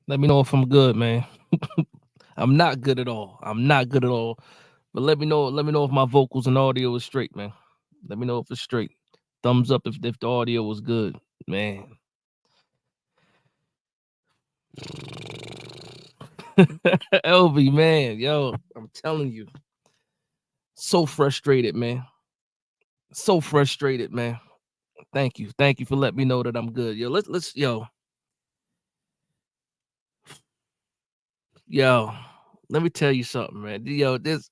Let me know if I'm good, man. I'm not good at all. I'm not good at all. But let me know. Let me know if my vocals and audio is straight, man. Let me know if it's straight. Thumbs up if the audio was good, man. LV, man, yo, I'm telling you, so frustrated, man. So frustrated, man. Thank you for letting me know that I'm good, yo. Yo. Let me tell you something, man. Yo, this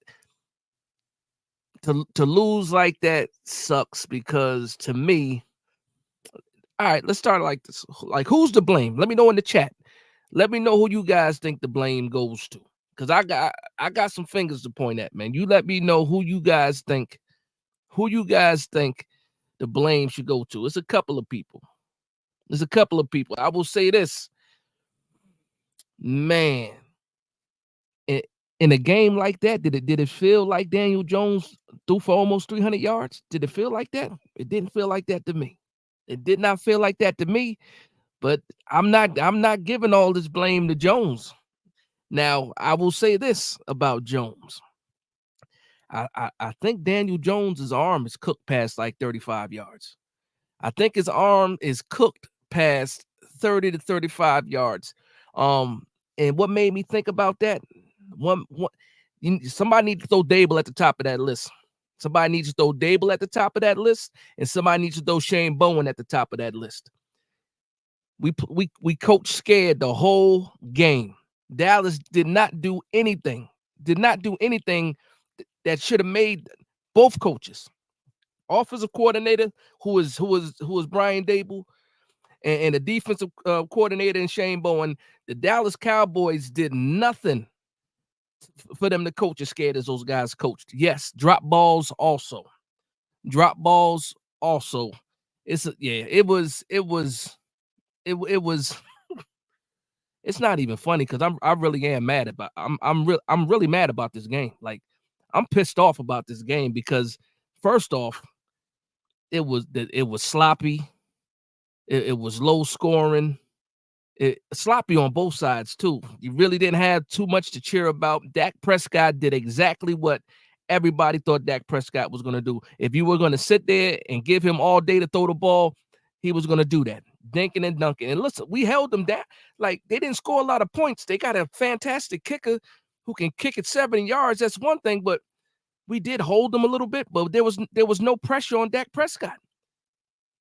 to lose like that sucks because to me, all right, let's start like this. Like, who's to blame? Let me know in the chat. Let me know who you guys think the blame goes to. Cause I got some fingers to point at, man. You let me know who you guys think the blame should go to. It's a couple of people. There's a couple of people. I will say this, man. In, in a game like that, did it feel like Daniel Jones threw for almost 300 yards? Did it feel like that? It didn't feel like that to me. It did not feel like that to me. But I'm not giving all this blame to Jones. Now, I will say this about Jones. I think Daniel Jones's arm is cooked past like 35 yards. I think his arm is cooked past 30 to 35 yards. Um, and what made me think about that? One somebody needs to throw Dable at the top of that list. Somebody needs to throw Dable at the top of that list, and somebody needs to throw Shane Bowen at the top of that list. We coach scared the whole game. Dallas did not do anything that should have made both coaches, offensive coordinator who is Brian Dable, and the defensive coordinator and Shane Bowen. The Dallas Cowboys did nothing for them to coach as scared as those guys coached. Yes, drop balls also. Drop balls also. It was it's not even funny because I really am mad about I'm really mad about this game. Like, I'm pissed off about this game because first off, it was sloppy, it was low scoring, sloppy on both sides too. You really didn't have too much to cheer about. Dak Prescott did exactly what everybody thought Dak Prescott was going to do. If you were going to sit there and give him all day to throw the ball, he was going to do that, dinking and dunking. And listen, we held them down. Like, they didn't score a lot of points. They got a fantastic kicker who can kick it 70 yards. That's one thing, but we did hold them a little bit. But there was no pressure on Dak Prescott.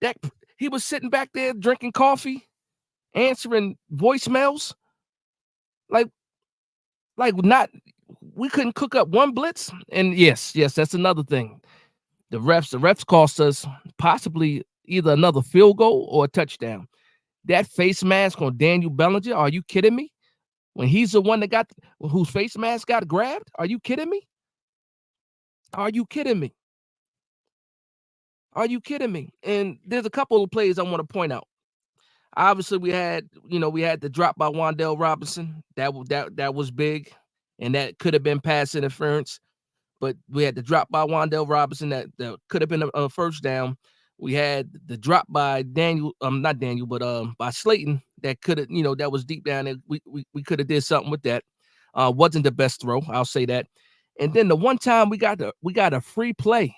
Dak, he was sitting back there drinking coffee, answering voicemails, like not we couldn't cook up one blitz. And yes, that's another thing. The refs cost us possibly either another field goal or a touchdown. That face mask on Daniel Bellinger, are you kidding me? When he's the one that got whose face mask got grabbed? Are you kidding me? Are you kidding me? Are you kidding me? And there's a couple of plays I want to point out. Obviously, we had the drop by Wandale Robinson. That was big, and that could have been pass interference. But we had the drop by Wandale Robinson that could have been a first down. We had the drop by Daniel, not Daniel, but by Slayton that could have, that was deep down there. We could have did something with that. Wasn't the best throw, I'll say that. And then the one time we got a free play.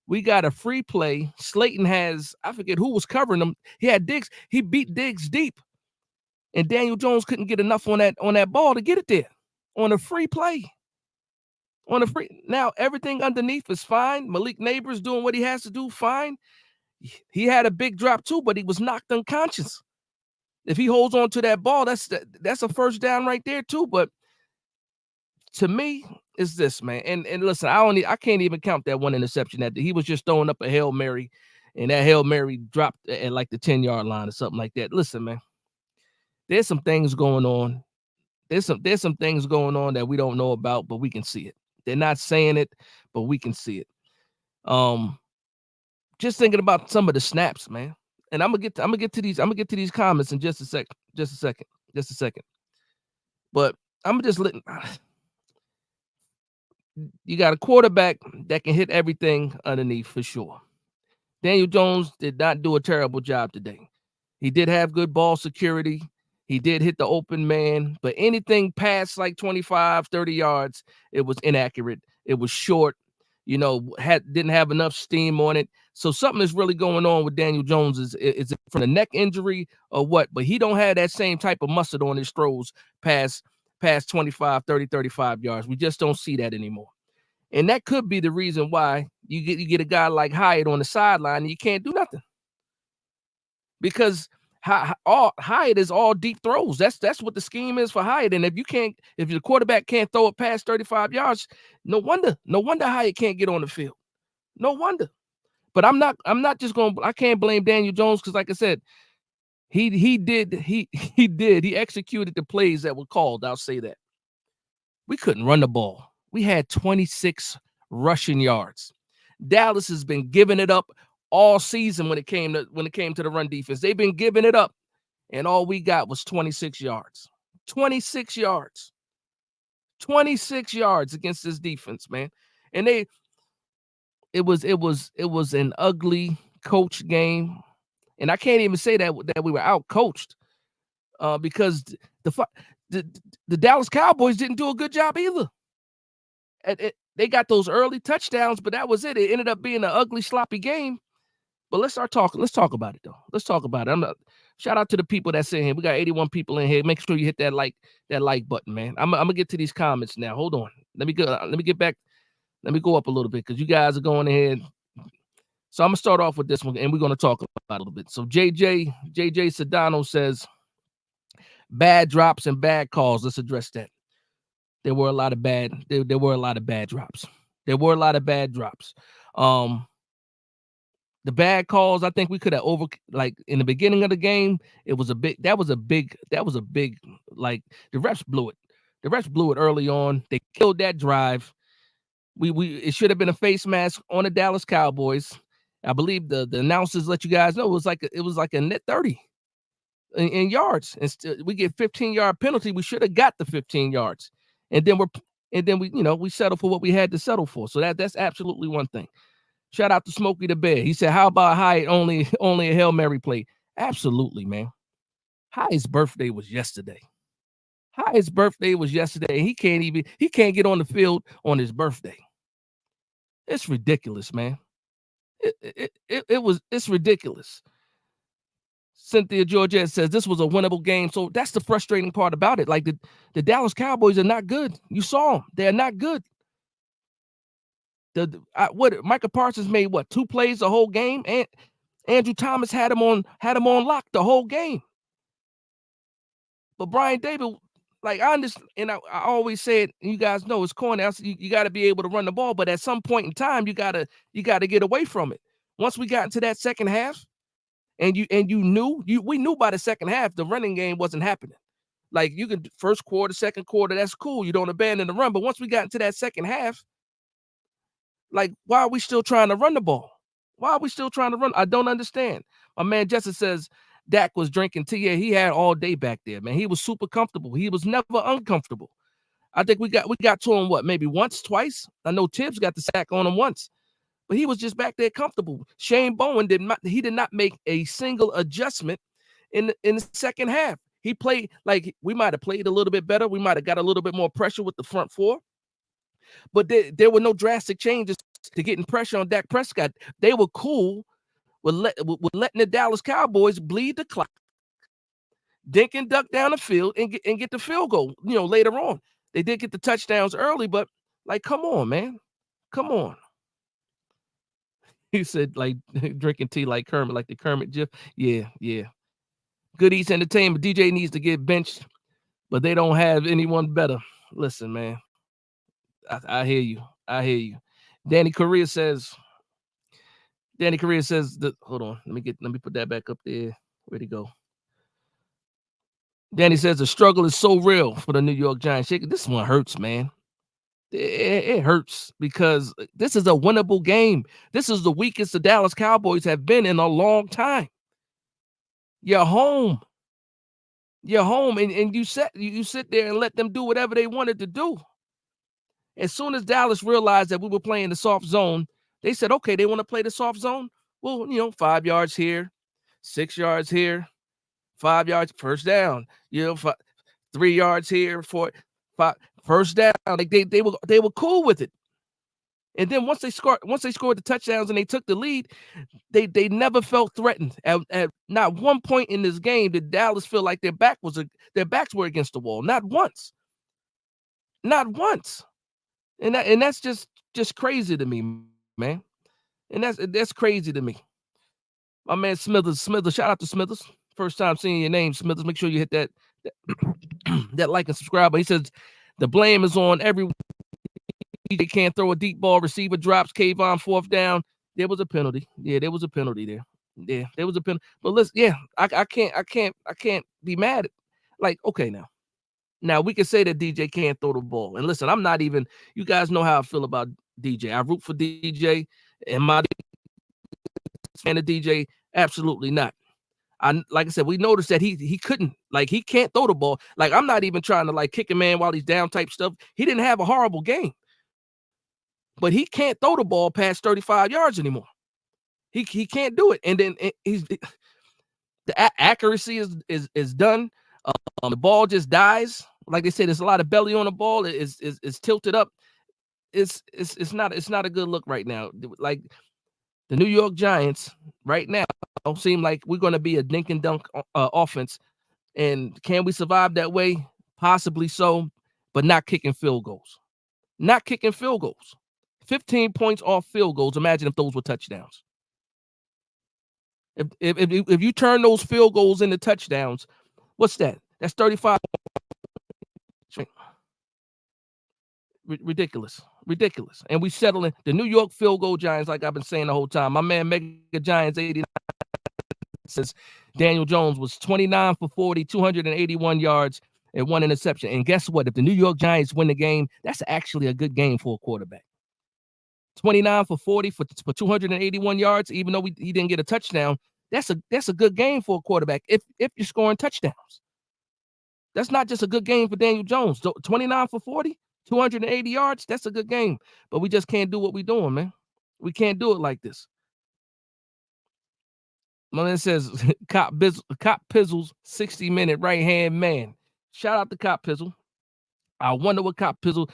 We got a free play. Slayton I forget who was covering him. He had Diggs. He beat Diggs deep, and Daniel Jones couldn't get enough on that ball to get it there on a free play. Now everything underneath is fine. Malik Neighbors doing what he has to do, fine. He had a big drop too, but he was knocked unconscious. If he holds on to that ball, that's a first down right there too. But to me, it's this, man. And listen, I can't even count that one interception that he was just throwing up a Hail Mary, and that Hail Mary dropped at like the 10-yard line or something like that. Listen, man, there's some things going on. There's some things going on that we don't know about, but we can see it. They're not saying it, but we can see it. Um, just thinking about some of the snaps, man. And I'm gonna get to these comments in just a sec, just a second, just a second. But I'm just letting you got a quarterback that can hit everything underneath for sure. Daniel Jones did not do a terrible job today. He did have good ball security. He did hit the open man, but anything past like 25, 30 yards, it was inaccurate. It was short, didn't have enough steam on it. So something is really going on with Daniel Jones. Is it from a neck injury or what? But he don't have that same type of mustard on his throws past 25, 30, 35 yards. We just don't see that anymore. And that could be the reason why you get a guy like Hyatt on the sideline and you can't do nothing. Because Hyatt is all deep throws. That's what the scheme is for Hyatt. And if your quarterback can't throw it past 35 yards, no wonder Hyatt can't get on the field. No wonder. But I can't blame Daniel Jones because, like I said, he executed the plays that were called. I'll say that. We couldn't run the ball. We had 26 rushing yards. Dallas has been giving it up all season when it came to the run defense. They've been giving it up, and all we got was 26 yards. 26 yards. 26 yards against this defense, man. And it was an ugly coach game. And I can't even say that we were out coached because the Dallas Cowboys didn't do a good job either. They got those early touchdowns, but that was it. It ended up being an ugly, sloppy game. But let's start talking. Let's talk about it, though. Let's talk about it. Shout out to the people that's in here. We got 81 people in here. Make sure you hit that like button, man. I'm gonna get to these comments now. Hold on. Let me get back. Let me go up a little bit because you guys are going ahead. So I'm gonna start off with this one, and we're gonna talk about it a little bit. So JJ Sedano says bad drops and bad calls. Let's address that. There were a lot of bad. There were a lot of bad drops. There were a lot of bad drops. The bad calls, I think we could have like in the beginning of the game, that was a big, like the refs blew it. The refs blew it early on. They killed that drive. It should have been a face mask on the Dallas Cowboys. I believe the announcers let you guys know it was like a net 30 in yards. And we get 15-yard penalty. We should have got the 15 yards. And then we settle for what we had to settle for. So that's absolutely one thing. Shout out to Smokey the Bear. He said, how about Hyatt only a Hail Mary play? Absolutely, man. Hyatt's birthday was yesterday. He can't get on the field on his birthday. It's ridiculous, man. It's ridiculous. Cynthia Georgette says this was a winnable game. So that's the frustrating part about it. Like the Dallas Cowboys are not good. You saw them. They're not good. Micah Parsons made 2 plays the whole game, and Andrew Thomas had him on lock the whole game. But Brian David, like I understand, and I always said, you guys know it's corny. You got to be able to run the ball, but at some point in time, you gotta get away from it. Once we got into that second half, and we knew by the second half the running game wasn't happening. Like you can first quarter, second quarter, that's cool. You don't abandon the run, but once we got into that second half. Like, why are we still trying to run the ball? Why are we still trying to run? I don't understand. My man Jesse says Dak was drinking tea. Yeah, he had all day back there, man. He was super comfortable. He was never uncomfortable. I think we got to him, maybe once, twice? I know Tibbs got the sack on him once, but he was just back there comfortable. Shane Bowen did not make a single adjustment in the second half. He played like we might have played a little bit better. We might have got a little bit more pressure with the front four. But there were no drastic changes to getting pressure on Dak Prescott. They were cool with letting the Dallas Cowboys bleed the clock, dink and duck down the field, and get the field goal. Later on, they did get the touchdowns early, but like, come on, man, come on. He said, like drinking tea like Kermit, like the Kermit GIF. Yeah. Good East Entertainment. DJ needs to get benched, but they don't have anyone better. Listen, man. I hear you. Danny Correa says hold on. Let me put that back up there. Where'd it go? Danny says the struggle is so real for the New York Giants. This one hurts, man. It hurts because this is a winnable game. This is the weakest the Dallas Cowboys have been in a long time. You're home, and you sit there and let them do whatever they wanted to do. As soon as Dallas realized that we were playing the soft zone, they said, okay, they want to play the soft zone. Well, 5 yards here, 6 yards here, 5 yards, first down. 3 yards here, 5 first down. Like they were cool with it. And then once they scored the touchdowns and they took the lead, they never felt threatened. At not one point in this game did Dallas feel like their backs were against the wall. Not once. Not once. And that's just crazy to me, man. And that's crazy to me. My man Smithers, shout out to Smithers. First time seeing your name, Smithers. Make sure you hit that like and subscribe. But he says the blame is on everyone. They can't throw a deep ball. Receiver drops. Kayvon fourth down. There was a penalty. Yeah, there was a penalty there. Yeah, there was a penalty. But listen, yeah, I can't be mad at. Like, okay, now we can say that DJ can't throw the ball. And listen, I'm not even. You guys know how I feel about DJ. I root for DJ. Am I fan of DJ? Absolutely not. Like I said, we noticed that he couldn't, like, he can't throw the ball. Like, I'm not even trying to like kick a man while he's down type stuff. He didn't have a horrible game, but he can't throw the ball past 35 yards anymore. He can't do it. And then the accuracy is done. The ball just dies. Like they said, there's a lot of belly on the ball. It's tilted up. It's not a good look right now. Like the New York Giants right now seem like we're going to be a dink and dunk offense. And can we survive that way? Possibly so, but not kicking field goals. Not kicking field goals. 15 points off field goals. Imagine if those were touchdowns. If you turn those field goals into touchdowns, what's that? That's 35. Ridiculous. And we settling the New York field goal Giants, like I've been saying the whole time. My man Mega Giants 89 says Daniel Jones was 29 for 40, 281 yards, and 1 interception. And guess what? If the New York Giants win the game, that's actually a good game for a quarterback. 29 for 40 for 281 yards, even though he didn't get a touchdown. That's a good game for a quarterback if you're scoring touchdowns. That's not just a good game for Daniel Jones. 29 for 40, 280 yards, that's a good game. But we just can't do what we're doing, man. We can't do it like this. My man says, Cop Pizzle's 60-minute right-hand man. Shout out to Cop Pizzle. I wonder what Cop Pizzle,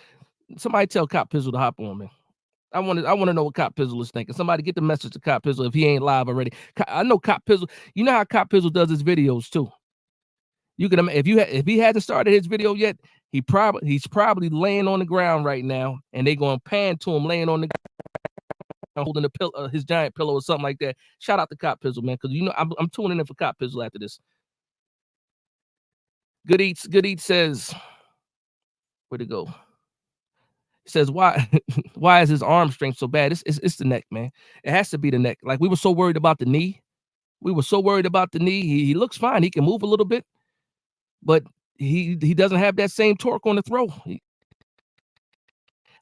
somebody tell Cop Pizzle to hop on, man. I want to know what Cop Pizzle is thinking. Somebody get the message to Cop Pizzle if he ain't live already. I know Cop Pizzle. You know how Cop Pizzle does his videos too. You can if he hadn't started his video yet, he's probably laying on the ground right now, and they're gonna pan to him laying on the ground, holding his giant pillow or something like that. Shout out to Cop Pizzle, man, because I'm tuning in for Cop Pizzle after this. Good Eats says, where'd it go? He says, why is his arm strength so bad? It's the neck, man. It has to be the neck. Like, we were so worried about the knee. He looks fine. He can move a little bit, but he doesn't have that same torque on the throw.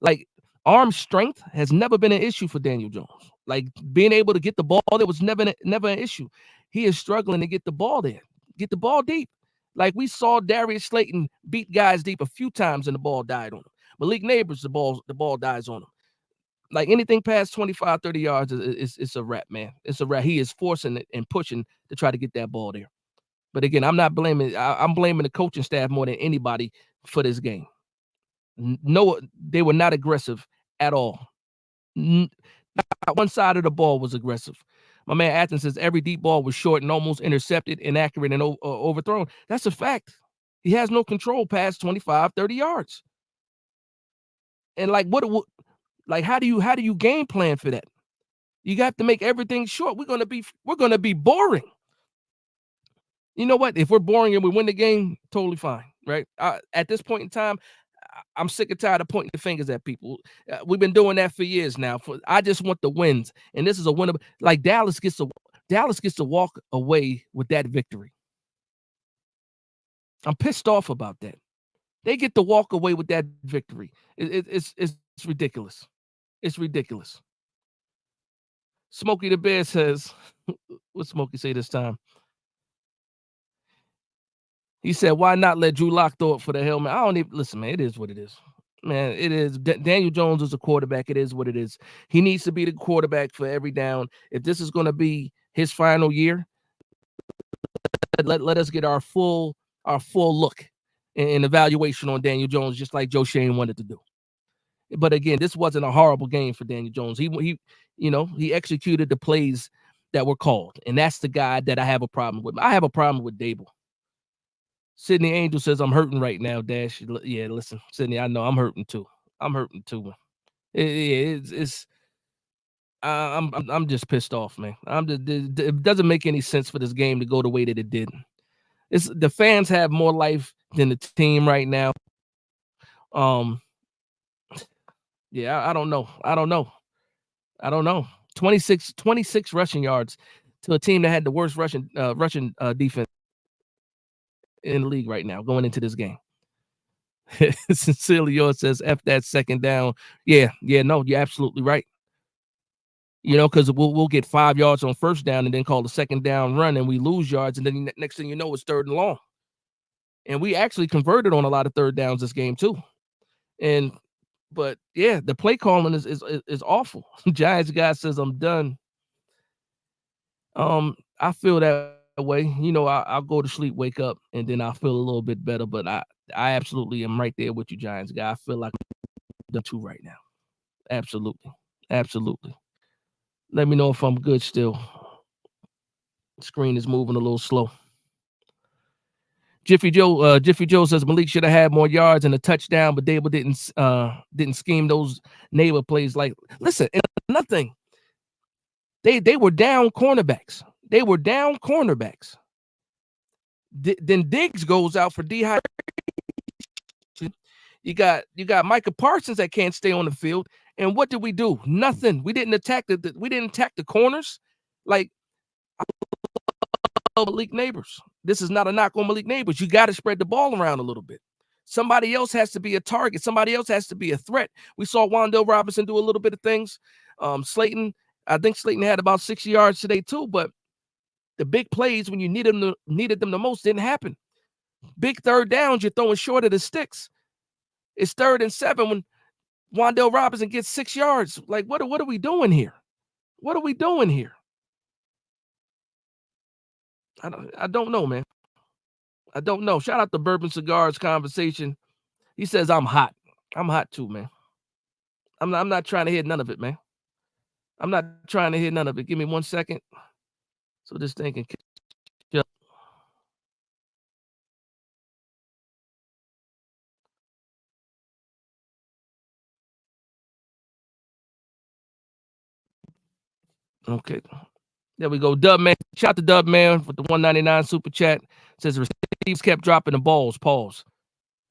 Like, arm strength has never been an issue for Daniel Jones. Like, being able to get the ball there was never an issue. He is struggling to get the ball there, get the ball deep. Like, we saw Darius Slayton beat guys deep a few times and the ball died on him. Malik Neighbors, the ball dies on him. Like, anything past 25, 30 yards, it's a wrap, man. It's a wrap. He is forcing it and pushing to try to get that ball there. But again, I'm not blaming. I'm blaming the coaching staff more than anybody for this game. No, they were not aggressive at all. Not one side of the ball was aggressive. My man Athens says every deep ball was short and almost intercepted, inaccurate, and overthrown. That's a fact. He has no control past 25, 30 yards. And like, how do you game plan for that? You got to make everything short. We're gonna be boring. You know what? If we're boring and we win the game, totally fine, right? At this point in time, I'm sick and tired of pointing the fingers at people. We've been doing that for years now. I just want the wins, and this is a winnable. Like, Dallas gets to walk away with that victory. I'm pissed off about that. They get to walk away with that victory. It's ridiculous. It's ridiculous. Smokey the Bear says, what Smokey say this time? He said, why not let Drew Lock throw it for the helmet? I don't even listen, man. It is what it is. Man, it is. Daniel Jones is a quarterback. It is what it is. He needs to be the quarterback for every down. If this is going to be his final year, let us get our full look and evaluation on Daniel Jones, just like Joe Shane wanted to do. But again, this wasn't a horrible game for Daniel Jones. He executed the plays that were called, and that's the guy that I have a problem with. I have a problem with Dable. Sydney Angel says I'm hurting right now. Dash, yeah, listen, Sydney, I know I'm hurting too. I'm hurting too. It's I'm just pissed off, man. It doesn't make any sense for this game to go the way that it did. It's the fans have more life than the team right now. Um, yeah, I don't know. I don't know. 26 rushing yards to a team that had the worst rushing defense in the league right now going into this game. Sincerely yours says F that second down. Yeah, no, you're absolutely right. Because we'll get 5 yards on first down and then call the second down run and we lose yards, and then next thing you know, it's 3rd and long. And we actually converted on a lot of 3rd downs this game too. But yeah, the play calling is awful. Giants guy says I'm done. I feel that way. I'll go to sleep, wake up, and then I'll feel a little bit better. But I absolutely am right there with you, Giants guy. I feel like I'm done too right now. Absolutely. Let me know if I'm good still. Screen is moving a little slow. Jiffy Joe says Malik should have had more yards and a touchdown, but Dable didn't scheme those neighbor plays. Like, listen, nothing. They were down cornerbacks. Then Diggs goes out for dehydration. You got Micah Parsons that can't stay on the field. And what did we do? Nothing. We didn't attack the corners. Like, Malik Neighbors. This is not a knock on Malik Neighbors. You got to spread the ball around a little bit. Somebody else has to be a target. Somebody else has to be a threat. We saw Wan'Dale Robinson do a little bit of things. Slayton, I think Slayton had about 60 yards today too, but the big plays when you needed them the most didn't happen. Big 3rd downs, you're throwing short of the sticks. It's 3rd and 7 when Wan'Dale Robinson gets 6 yards. Like, what are we doing here? What are we doing here? I don't know, man. I don't know. Shout out to Bourbon Cigars Conversation. He says I'm hot. I'm hot too, man. I'm not trying to hear none of it, man. I'm not trying to hear none of it. Give me 1 second. So this thing can catch up. Okay. There we go. Dub Man. Shout out to Dub Man for the 199 super chat. Says receivers kept dropping the balls. Pause.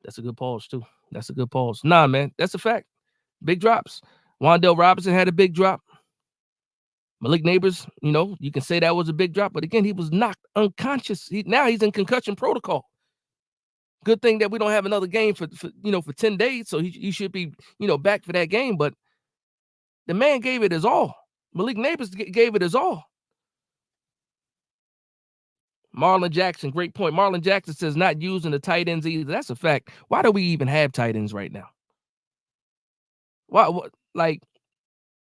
That's a good pause, too. That's a good pause. Nah, man. That's a fact. Big drops. Wan'Dale Robinson had a big drop. Malik Neighbors, you can say that was a big drop, but again, he was knocked unconscious. Now he's in concussion protocol. Good thing that we don't have another game for 10 days, so he should be, back for that game. But the man gave it his all. Malik Neighbors gave it his all. Marlon Jackson, great point. Marlon Jackson says not using the tight ends either. That's a fact. Why do we even have tight ends right now? Why? Like,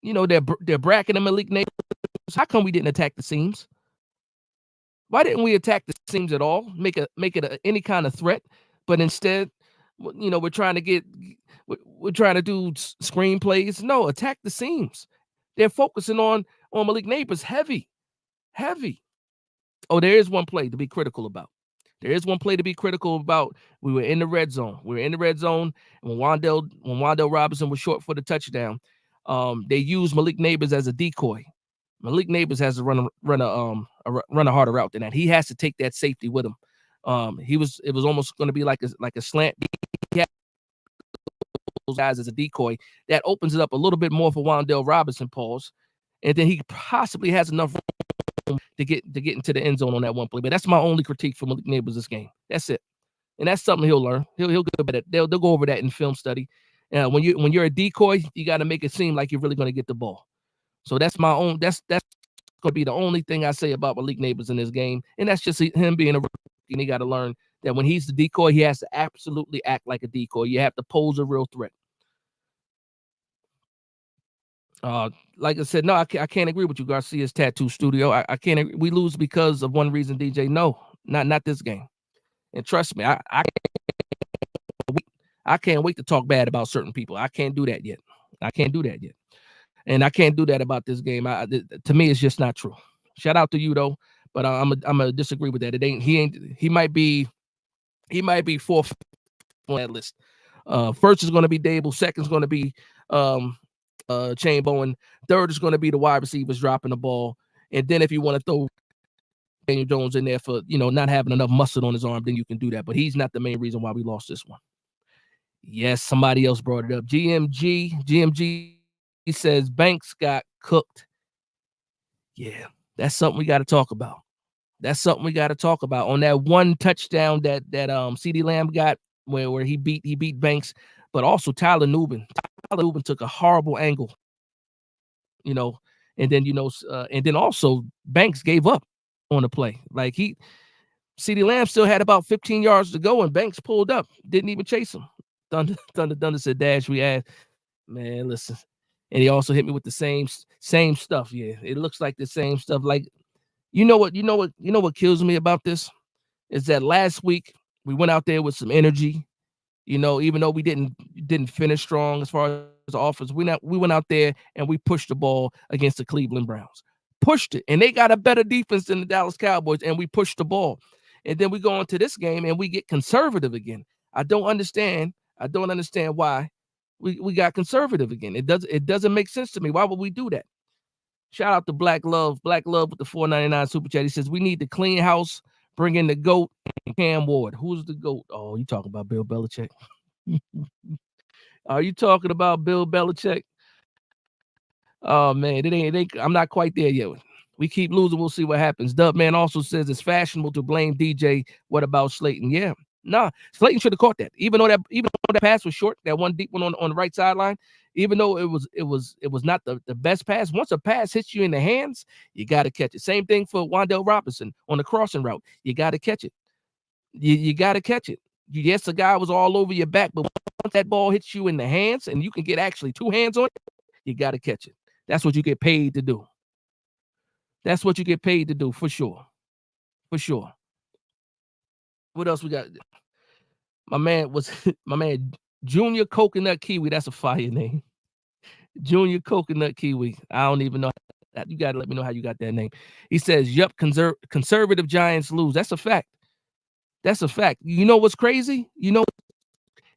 they're bracketing Malik Neighbors. How come we didn't attack the seams? Why didn't we attack the seams at all? Make it any kind of threat, but instead, we're trying to do screen plays. No, attack the seams. They're focusing on Malik Neighbors heavy. Oh, there is one play to be critical about. We were in the red zone. When Wan'Dale Robinson was short for the touchdown. They used Malik Neighbors as a decoy. Malik Neighbors has to run a harder route than that. He has to take that safety with him. It was almost going to be like a slant. He had those guys as a decoy that opens it up a little bit more for Wan'Dale Robinson. Pause, and then he possibly has enough room to get into the end zone on that one play. But that's my only critique for Malik Neighbors this game. That's it, and that's something he'll learn. He'll get better. They'll go over that in film study. When you're a decoy, you got to make it seem like you're really going to get the ball. So that's my own. That's going to be the only thing I say about Malik Neighbors in this game, and that's just him being a rookie. And he got to learn that when he's the decoy, he has to absolutely act like a decoy. You have to pose a real threat. Like I said, no, I can't agree with you, Garcia's Tattoo Studio. I can't. We lose because of one reason, DJ. No, Not this game. And trust me, I can't wait to talk bad about certain people. I can't do that yet. I can't do that yet. And I can't do that about this game. To me, it's just not true. Shout out to you though, but I'm gonna disagree with that. It ain't. He might be fourth on that list. First is going to be Dable. Second is going to be Chain Bowen. Third is going to be the wide receivers dropping the ball. And then if you want to throw Daniel Jones in there for not having enough muscle on his arm, then you can do that. But he's not the main reason why we lost this one. Yes, somebody else brought it up. GMG says Banks got cooked. Yeah, that's something we got to talk about. That's something we got to talk about. On that one touchdown that CeeDee Lamb got, where he beat Banks, but also Tyler Nubin. Tyler Nubin took a horrible angle, and then also Banks gave up on the play. Like CeeDee Lamb still had about 15 yards to go, and Banks pulled up, didn't even chase him. Thunder said, "Dash, we asked, man, listen." And he also hit me with the same stuff. Yeah, it looks like the same stuff. Like, what kills me about this is that last week we went out there with some energy. Even though we didn't finish strong as far as the offense, we went out there and we pushed the ball against the Cleveland Browns. Pushed it, and they got a better defense than the Dallas Cowboys, and we pushed the ball. And then we go into this game and we get conservative again. I don't understand why we got conservative again. It doesn't make sense to me. Why would we do that? Shout out to Black Love with the $4.99 super chat. He says we need to clean house, bring in the GOAT and Cam Ward. Who's the GOAT? Oh, you talking about Bill Belichick? Are you talking about Bill Belichick? Oh man, I'm not quite there yet. We keep losing. We'll see what happens. Dubman also says it's fashionable to blame DJ. What about Slayton? Yeah. Nah, Slayton should have caught that. Even though that pass was short, that one deep one on the right sideline, even though it was not the best pass. Once a pass hits you in the hands, you got to catch it. Same thing for Wan'Dale Robinson on the crossing route. You got to catch it. You got to catch it. Yes, the guy was all over your back, but once that ball hits you in the hands and you can get actually two hands on it, you got to catch it. That's what you get paid to do. That's what you get paid to do, for sure. For sure. What else we got? My man Junior Coconut Kiwi. That's a fire name. Junior Coconut Kiwi. I don't even know that. You got to let me know how you got that name. He says, "Yup, conservative Giants lose." That's a fact. That's a fact. You know what's crazy?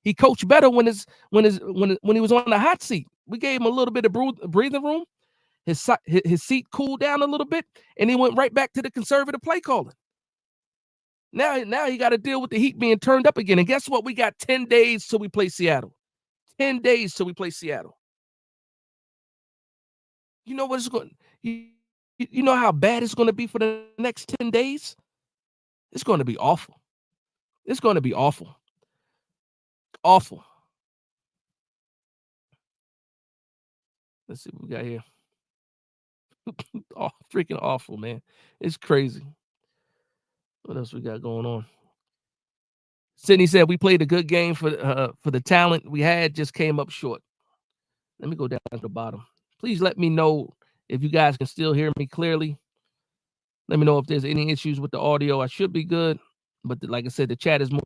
He coached better when he was on the hot seat. We gave him a little bit of breathing room. His seat cooled down a little bit, and he went right back to the conservative play calling. Now he got to deal with the heat being turned up again. And guess what? We got 10 days till we play Seattle. 10 days till we play Seattle. You know what it's going? You know how bad it's going to be for the next 10 days? It's going to be awful. It's going to be awful. Awful. Let's see what we got here. Oh, freaking awful, man. It's crazy. What else we got going on? Sydney said we played a good game for the talent we had, just came up short. Let me go down to the bottom. Please let me know if you guys can still hear me clearly. Let me know if there's any issues with the audio. I should be good, but like I said, the chat is moving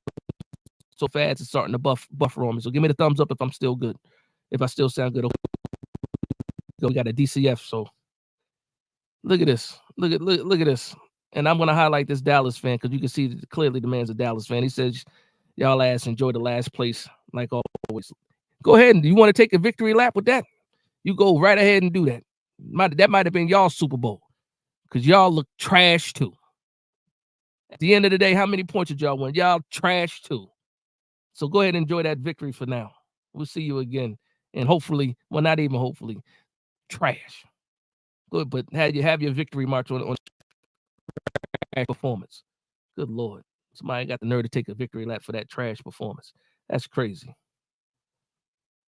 so fast it's starting to buffer on me. So give me the thumbs up if I'm still good. If I still sound good. Okay. We got a DCF. So look at this. Look at this. And I'm gonna highlight this Dallas fan because you can see clearly the man's a Dallas fan. He says, "Y'all ass enjoy the last place like always." Go ahead and you want to take a victory lap with that? You go right ahead and do that. That might have been y'all Super Bowl because y'all look trash too. At the end of the day, how many points did y'all win? Y'all trash too. So go ahead and enjoy that victory for now. We'll see you again, and hopefully, well, not even hopefully, trash. Good, but have your victory march on trash performance. Good Lord, somebody got the nerve to take a victory lap for that trash performance. That's crazy.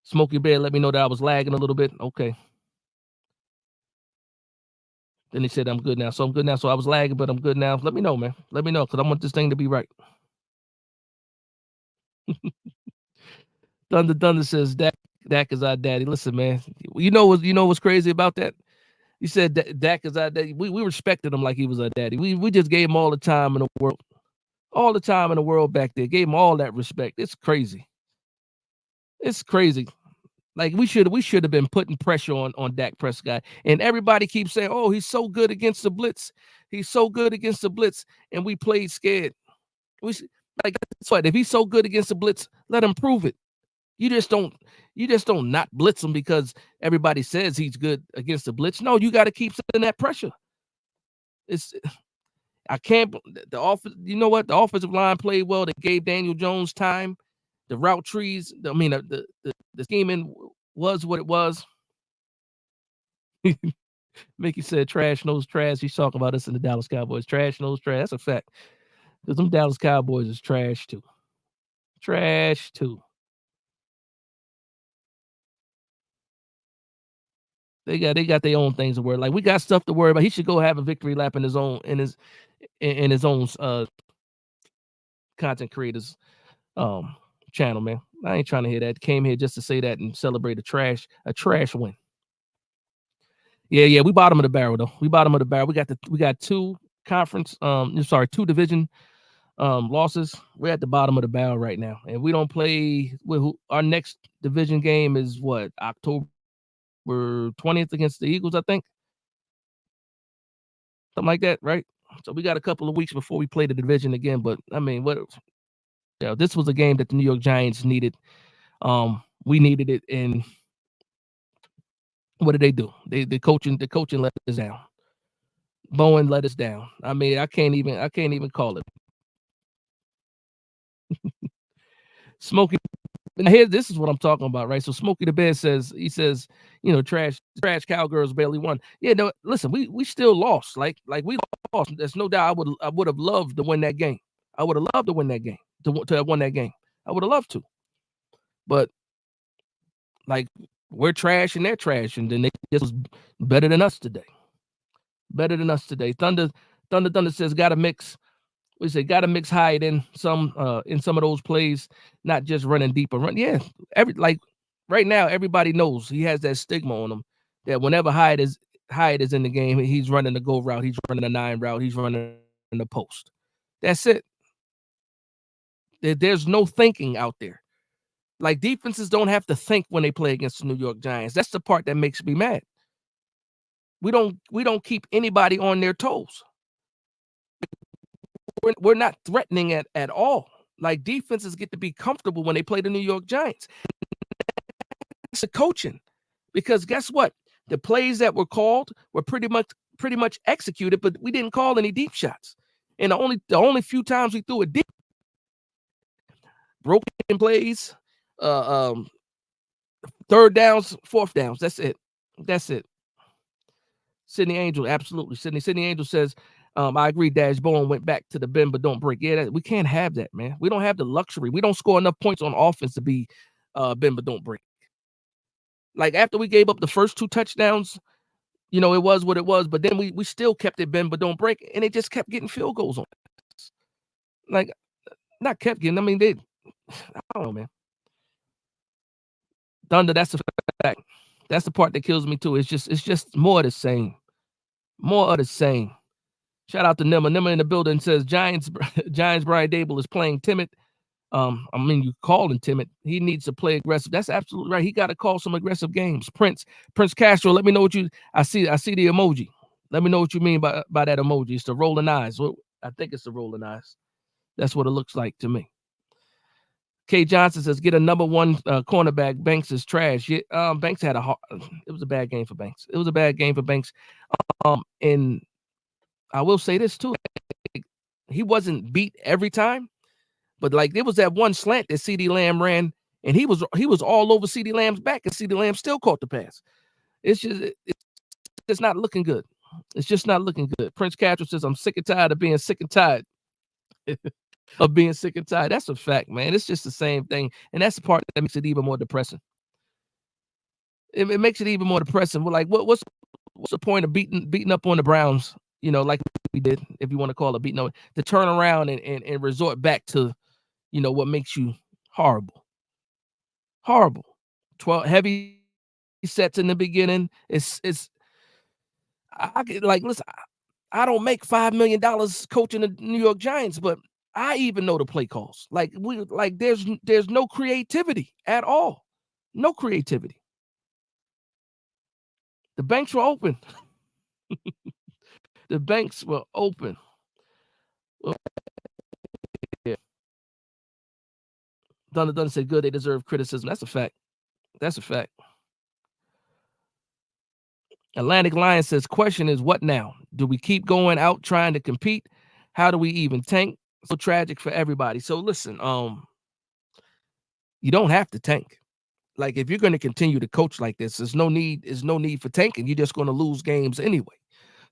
Smokey Bear let me know that I was lagging a little bit. Okay. Then he said I'm good now. So I'm good now. So I was lagging, but I'm good now. Let me know, man. Let me know because I want this thing to be right. Thunder says Dak is our daddy. Listen, man. You know what's crazy about that? You said Dak is our daddy. We respected him like he was our daddy. We just gave him all the time in the world. all the time in the world back there. Gave him all that respect. It's crazy. It's crazy. Like we should have been putting pressure on Dak Prescott. And everybody keeps saying, "Oh, he's so good against the blitz. He's so good against the blitz." And we played scared. We like that's what if he's so good against the blitz, let him prove it. You just don't you just don't not blitz him because everybody says he's good against the blitz. No, you got to keep sending that pressure. It's I can't the you know what? The offensive line played well. They gave Daniel Jones time. The route trees, I mean the scheming was what it was. Mickey said trash knows trash. He's talking about us in the Dallas Cowboys. Trash knows trash. That's a fact. Because them Dallas Cowboys is trash too. Trash too. They got their own things to worry. Like we got stuff to worry about. He should go have a victory lap in his own content creators channel, man. I ain't trying to hear that. Came here just to say that and celebrate a trash win. Yeah, we bottom of the barrel though. We bottom of the barrel. We got two conference two division losses. We're at the bottom of the barrel right now. And we don't play our next division game is what? October 20th against the Eagles, I think. Something like that, right? So we got a couple of weeks before we play the division again. But I mean, this was a game that the New York Giants needed. We needed it, and what did they do? The coaching let us down. Bowen let us down. I mean, I can't even call it. Smokey, and here, this is what I'm talking about, right? So Smokey the Bear says, trash cowgirls barely won. Yeah, no, listen, we still lost. Like we lost. There's no doubt I would have loved to win that game. I would have loved to win that game. To have won that game. I would have loved to. But like we're trash and they're trash, and then they just was better than us today. Better than us today. Thunder says gotta mix. We say gotta mix Hyde in some of those plays, not just running deeper. Yeah, right now, everybody knows he has that stigma on him that whenever Hyde is in the game, he's running the go route, he's running a 9 route, he's running the post. That's it. There's no thinking out there. Like defenses don't have to think when they play against the New York Giants. That's the part that makes me mad. We don't keep anybody on their toes. We're not threatening at all. Like defenses get to be comfortable when they play the New York Giants. It's a coaching, because guess what? The plays that were called were pretty much executed, but we didn't call any deep shots. And the only few times we threw a deep, broken plays, third downs, fourth downs. That's it. That's it. Sydney Angel, absolutely. Sydney Angel says, I agree. Dash Bowen went back to the bend, but don't break. Yeah, we can't have that, man. We don't have the luxury. We don't score enough points on offense to be bend, but don't break. Like after we gave up the first 2 touchdowns, it was what it was. But then we still kept it bend, but don't break, and they just kept getting field goals on us. Like not kept getting. I mean, I don't know, man. Thunder, that's a fact. That's the part that kills me too. It's just more of the same. More of the same. Shout out to Nimmer. Nimmer in the building says Giants Brian Dable is playing timid. You call him timid. He needs to play aggressive. That's absolutely right. He got to call some aggressive games. Prince Castro, let me know what I see the emoji. Let me know what you mean by that emoji. It's the rolling eyes. Well, I think it's the rolling eyes. That's what it looks like to me. K Johnson says get a number 1 cornerback. Banks is trash. Yeah, Banks had it was a bad game for Banks. It was a bad game for Banks. And I will say this too. He wasn't beat every time, but like there was that one slant that CeeDee Lamb ran, and he was all over CeeDee Lamb's back, and CeeDee Lamb still caught the pass. It's not looking good. It's just not looking good. Prince Castro says, I'm sick and tired of being sick and tired. Of being sick and tired. That's a fact, man. It's just the same thing. And that's the part that makes it even more depressing. It makes it even more depressing. We're like, what's the point of beating up on the Browns, like we did, if you want to call it beating up, to turn around and resort back to, what makes you horrible. Horrible. 12 heavy sets in the beginning. I listen, I don't make $5 million coaching the New York Giants, but I even know the play calls. There's no creativity at all. No creativity. The banks were open. The banks were open. Well, yeah. Donna said good, they deserve criticism. That's a fact. That's a fact. Atlantic Lion says, question is what now? Do we keep going out trying to compete? How do we even tank? So tragic for everybody. So listen, you don't have to tank. Like if you're going to continue to coach like this, there's no need for tanking. You're just going to lose games anyway.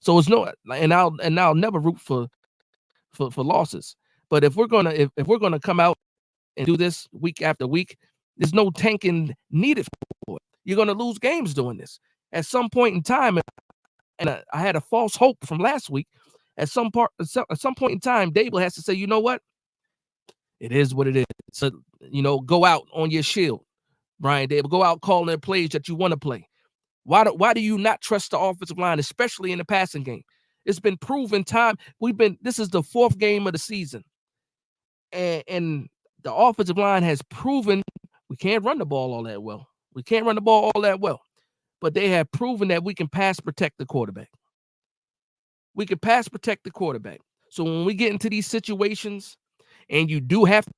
So it's no, and I'll never root for losses. But if we're gonna come out and do this week after week, there's no tanking needed for it. You're gonna lose games doing this. At some point in time, and I had a false hope from last week. At some point in time, Dable has to say, you know what? It is what it is. So, go out on your shield, Brian Dable. Go out calling the plays that you want to play. Why do you not trust the offensive line, especially in the passing game? It's been proven time. This is the 4th game of the season. And the offensive line has proven we can't run the ball all that well. We can't run the ball all that well. But they have proven that we can pass protect the quarterback. We can pass protect the quarterback. So when we get into these situations and you do have to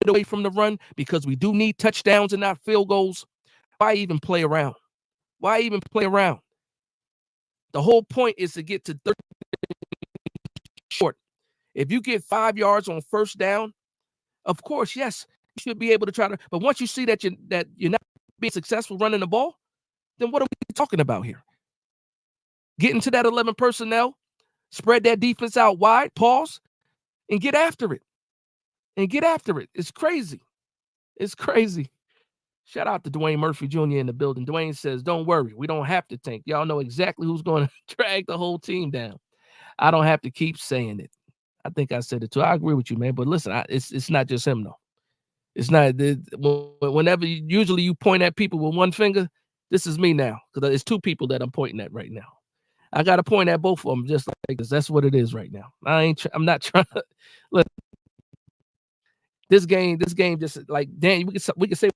get away from the run because we do need touchdowns and not field goals, why even play around? Why even play around? The whole point is to get to 30 short. If you get 5 yards on first down, of course, yes, you should be able to try to. But once you see that you're not being successful running the ball, then what are we talking about here? Get into that 11 personnel, spread that defense out wide, pause, and get after it. It's crazy. It's crazy. Shout out to Dwayne Murphy Jr. in the building. Dwayne says, don't worry, we don't have to tank. Y'all know exactly who's going to drag the whole team down. I don't have to keep saying it. I think I said it too. I agree with you, man. But listen, it's not just him, though. It's not. Whenever usually you point at people with one finger, this is me now. Because it's 2 people that I'm pointing at right now. I got to point at both of them just like this. That's what it is right now. I'm not trying to. Look, this game just like Dan. We can say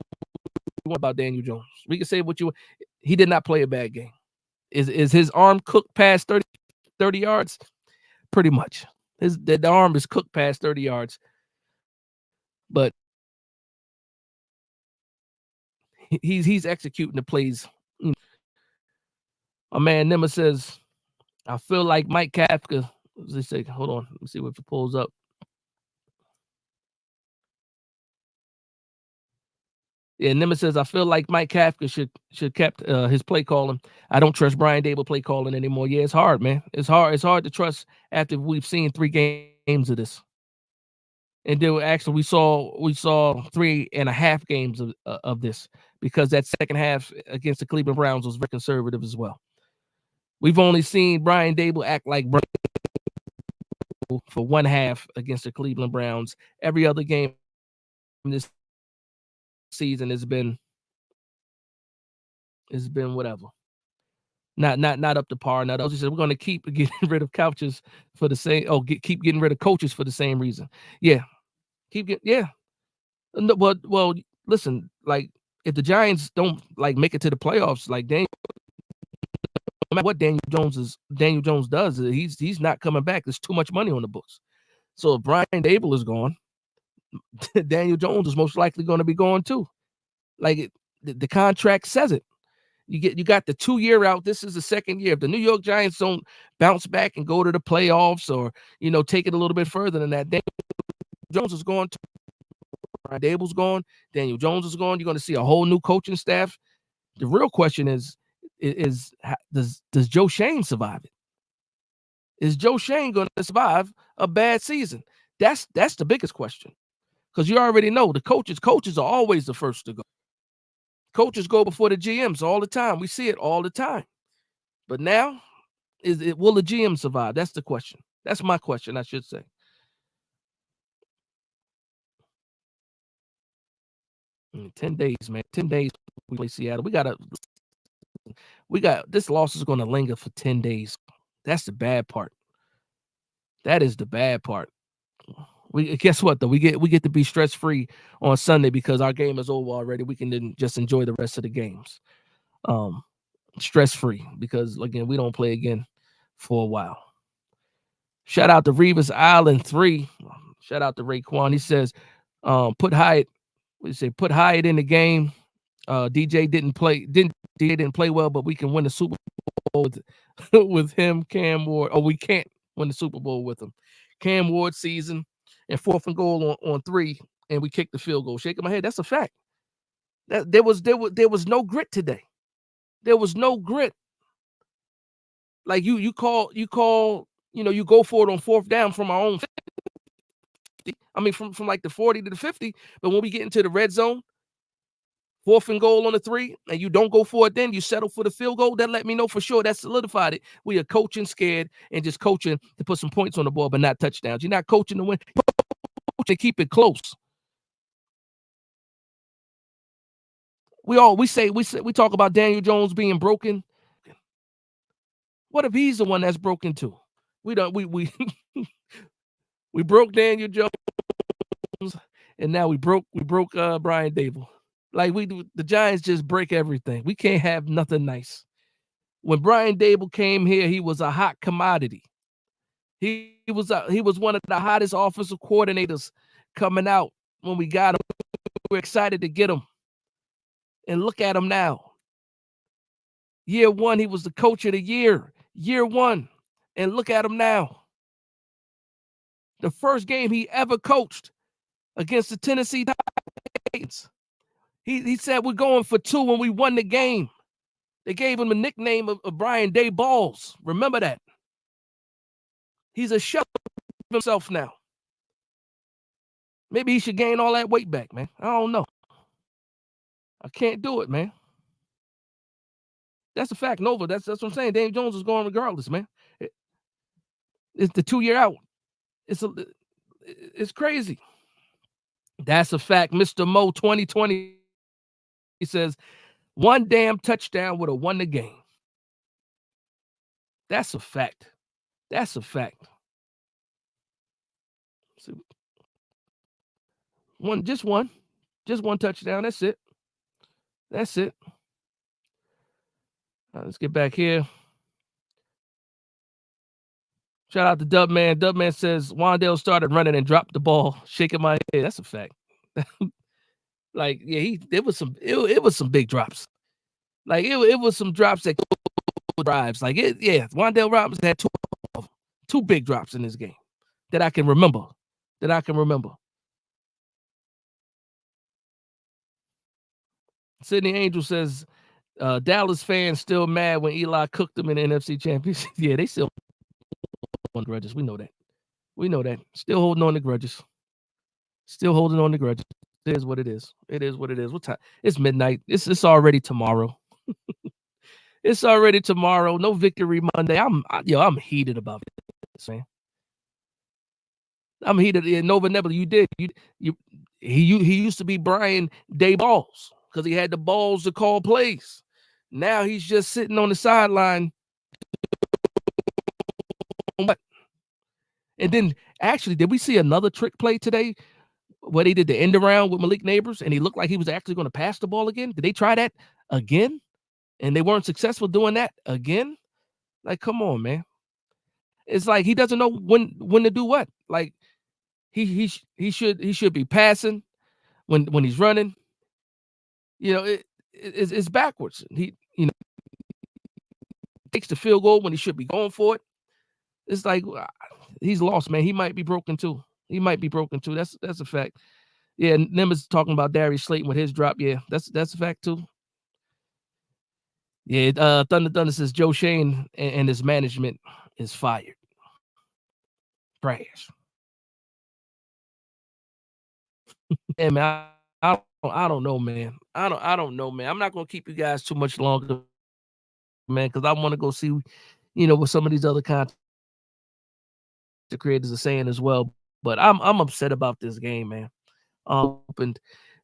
about Daniel Jones. We can say what you. He did not play a bad game. Is his arm cooked past 30 yards? Pretty much. The arm is cooked past 30 yards. But he's executing the plays. My man Nimmer says, I feel like Mike Kafka. What does he say? Hold on. Let me see if it pulls up. Yeah, Nimmer says, I feel like Mike Kafka should kept his play calling. I don't trust Brian Dable play calling anymore. Yeah, it's hard, man. It's hard to trust after we've seen 3 games of this. And then actually we saw 3.5 games of this, because that second half against the Cleveland Browns was very conservative as well. We've only seen Brian Dable act like for 1 half against the Cleveland Browns. Every other game this season has been whatever. Not up to par. Now those said we're going to keep getting rid of couches for the same. Keep getting rid of coaches for the same reason. Yeah, No, well, listen. Like if the Giants don't make it to the playoffs, no matter what Daniel Jones does, he's not coming back. There's too much money on the books. So if Brian Dable is gone, Daniel Jones is most likely going to be gone too. The contract says it. You got the 2-year out. This is the second year. If the New York Giants don't bounce back and go to the playoffs, or take it a little bit further than that, Daniel Jones is gone. Brian Dable's gone. Daniel Jones is gone. You're going to see a whole new coaching staff. The real question is does Joe Shane survive it? Is Joe Shane going to survive a bad season? That's the biggest question, because you already know the coaches are always the first to go. Coaches go before the GMs all the time. We see it all the time. But now, will the GM survive? That's the question. That's my question, I should say. In 10 days, man. 10 days we play Seattle. This loss is going to linger for 10 days. That's the bad part. That is the bad part. We guess what though? We get to be stress free on Sunday because our game is over already. We can then just enjoy the rest of the games, um, stress free because again we don't play again for a while. Shout out to Revis Island 3. Shout out to Raekwon. He says, put Hyatt. What do you say? Put Hyatt in the game. DJ didn't play well, but we can win the Super Bowl with him, Cam Ward. Oh, we can't win the Super Bowl with him. Cam Ward season and 4th and goal on 3, and we kicked the field goal. Shaking my head. That's a fact. There was no grit today. There was no grit. Like you call, you go for it on 4th down from our own 50. I mean, from like the 40 to the 50. But when we get into the red zone, 4th and goal on the 3, and you don't go for it, then you settle for the field goal. That let me know for sure that solidified it. We are coaching scared and just coaching to put some points on the board, but not touchdowns. You're not coaching to win. To keep it close. We talk about Daniel Jones being broken. What if he's the one that's broken too? We we broke Daniel Jones, and now we broke Brian Dable. Like the Giants just break everything. We can't have nothing nice. When Brian Dable came here, he was a hot commodity. He was one of the hottest offensive coordinators coming out when we got him. We were excited to get him. And look at him now. Year 1, he was the coach of the year. Year 1. And look at him now. The first game he ever coached against the Tennessee Titans. He said we're going for 2 when we won the game. They gave him a nickname of Brian Day Balls. Remember that. He's a shell of himself now. Maybe he should gain all that weight back, man. I don't know. I can't do it, man. That's a fact, Nova. That's what I'm saying. Daniel Jones is going regardless, man. It's the 2-year out. It's crazy. That's a fact. Mr. Mo 2020, he says, 1 damn touchdown would have won the game. That's a fact. That's a fact. So, just one touchdown. That's it. That's it. Let's get back here. Shout out to Dubman. Dubman says Wandale started running and dropped the ball, shaking my head. That's a fact. Like, yeah, it was some big drops. Like it was some drops that drives. Like Wandale Robinson had two big drops in this game that I can remember. Sydney Angel says Dallas fans still mad when Eli cooked them in the NFC Championship. Yeah, they still on grudges. We know that. Still holding on to grudges. It is what it is. What time? It's midnight. It's already tomorrow. It's already tomorrow. No victory Monday. I'm heated about this, man. I'm heated. Nova Nebula, he used to be Brian Day Balls because he had the balls to call plays. Now he's just sitting on the sideline. And then, actually, did we see another trick play today where they did the end around with Malik Neighbors and he looked like he was actually going to pass the ball again? Did they try that again? And they weren't successful doing that again? Like, come on, man. It's like he doesn't know when to do what. Like, he should be passing when he's running. It's backwards. He takes the field goal when he should be going for it. It's like he's lost, man. He might be broken too. That's a fact. Yeah, Nimbus talking about Darius Slayton with his drop. Yeah, that's a fact too. Yeah, Thunder says Joe Shane and his management is fired. Trash. Yeah, man. I don't know, man. I don't know, man. I'm not gonna keep you guys too much longer, man, because I want to go see, what some of these other content creators are saying as well. But I'm upset about this game, man. And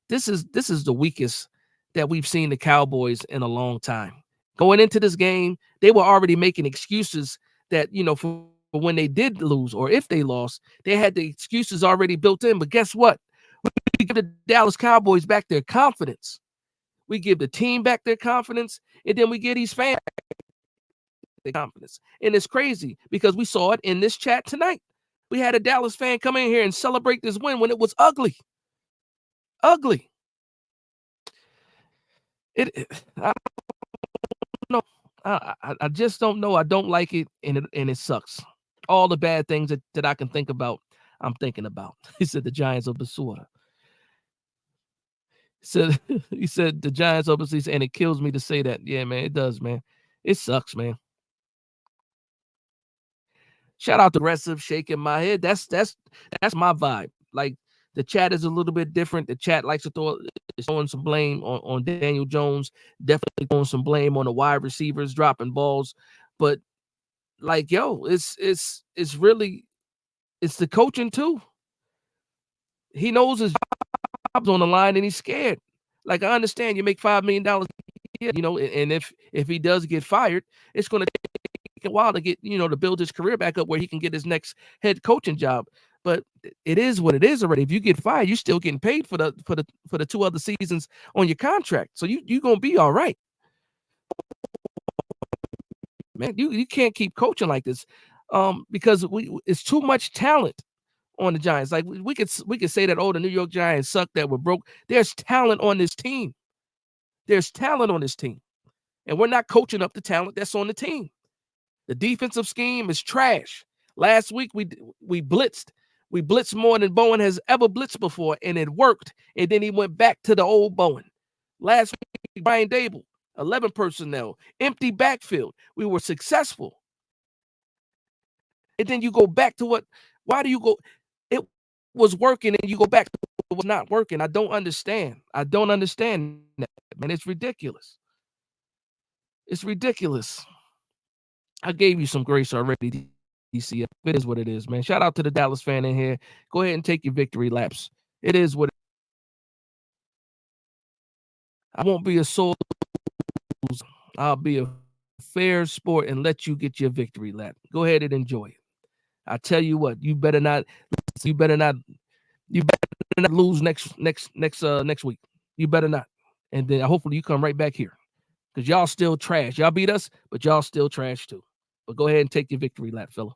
this is the weakest that we've seen the Cowboys in a long time. Going into this game, they were already making excuses that, for But when they did lose, or if they lost, they had the excuses already built in. But guess what? We give the Dallas Cowboys back their confidence. We give the team back their confidence, and then we give these fans their confidence. And it's crazy because we saw it in this chat tonight. We had a Dallas fan come in here and celebrate this win when it was ugly. Ugly. I don't know. I just don't know. I don't like it, and it sucks. All the bad things that I can think about, I'm thinking about. He said the Giants of Basura. He said the Giants of Basura, and it kills me to say that. Yeah, man, it does, man. It sucks, man. Shout out to aggressive shaking my head. That's my vibe. Like the chat is a little bit different. The chat likes to throwing some blame on Daniel Jones, definitely throwing some blame on the wide receivers dropping balls. But like, yo, it's really it's the coaching too. He knows his job's on the line and he's scared. Like I understand you make $5 million a year, and if he does get fired, it's gonna take a while to get, to build his career back up where he can get his next head coaching job. But it is what it is already. If you get fired, you're still getting paid for the 2 other seasons on your contract. So you're gonna be all right. Man, you can't keep coaching like this. Because it's too much talent on the Giants. Like we could say that, oh, the New York Giants suck, that we're broke. There's talent on this team. There's talent on this team. And we're not coaching up the talent that's on the team. The defensive scheme is trash. Last week we blitzed. We blitzed more than Bowen has ever blitzed before, and it worked. And then he went back to the old Bowen. Last week, Brian Dable, 11 personnel, empty backfield. We were successful. And then you go back to why do you go? It was working and you go back to what was not working. I don't understand. I don't understand that, man. It's ridiculous. It's ridiculous. I gave you some grace already, DCF. It is what it is, man. Shout out to the Dallas fan in here. Go ahead and take your victory laps. It is what I won't be a sore loser. I'll be a fair sport and let you get your victory lap. Go ahead and enjoy it. I tell you what, you better not lose next week. You better not. And then hopefully you come right back here. Because y'all still trash. Y'all beat us, but y'all still trash too. But go ahead and take your victory lap, fella.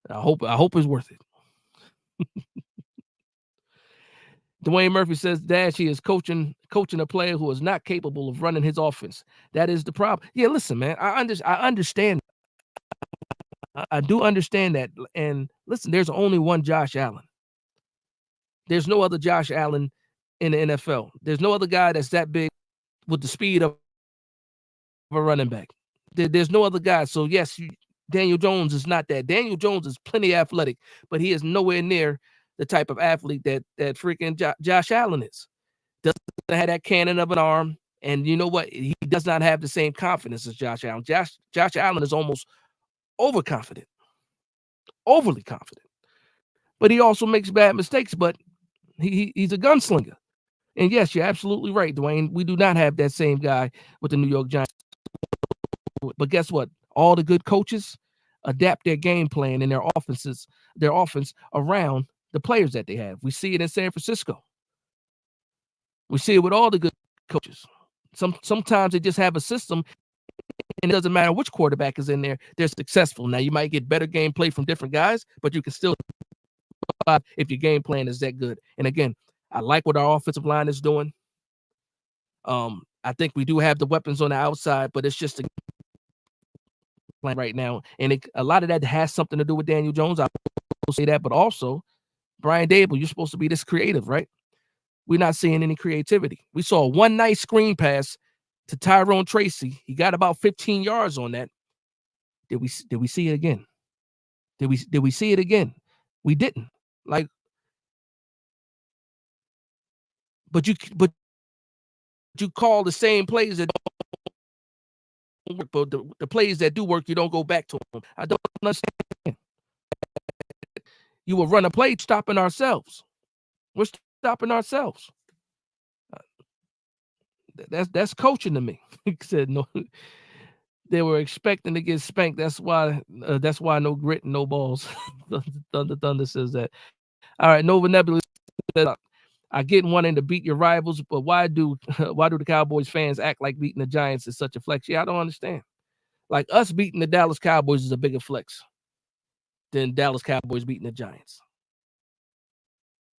I hope it's worth it. Dwayne Murphy says he is coaching a player who is not capable of running his offense. That is the problem. Yeah, listen, man. I understand. I do understand that. And listen, there's only one Josh Allen. There's no other Josh Allen in the NFL. There's no other guy that's that big with the speed of a running back. There's no other guy. So yes, Daniel Jones is not that. Daniel Jones is plenty athletic, but he is nowhere near the type of athlete that freaking Josh Allen is. Doesn't have that cannon of an arm, and you know what? He does not have the same confidence as Josh Allen. Josh Allen is almost overconfident, overly confident, but he also makes bad mistakes. But he's a gunslinger. And yes, you're absolutely right, Dwayne. We do not have that same guy with the New York Giants. But guess what? All the good coaches adapt their game plan and their offense around the players that they have. We see it in San Francisco. We see it with all the good coaches. Sometimes they just have a system, and it doesn't matter which quarterback is in there, they're successful. Now, you might get better game play from different guys, but you can still if your game plan is that good. And again, I like what our offensive line is doing. I think we do have the weapons on the outside, but it's just a plan right now. And a lot of that has something to do with Daniel Jones. I will say that, but also Brian Dable, you're supposed to be this creative, right? We're not seeing any creativity. We saw one nice screen pass to Tyrone Tracy. He got about 15 yards on that. Did we see it again? Did we see it again? We didn't. Like, but you call the same plays that don't work, but the plays that do work, you don't go back to them. I don't understand. You will run a play stopping ourselves. We're stopping ourselves. That's coaching to me. He said no. They were expecting to get spanked. That's why no grit and no balls. Thunder says that. All right, Nova Nebula says, I get wanting to beat your rivals, but why do why do the Cowboys fans act like beating the Giants is such a flex? Yeah, I don't understand. Like us beating the Dallas Cowboys is a bigger flex than Dallas Cowboys beating the Giants.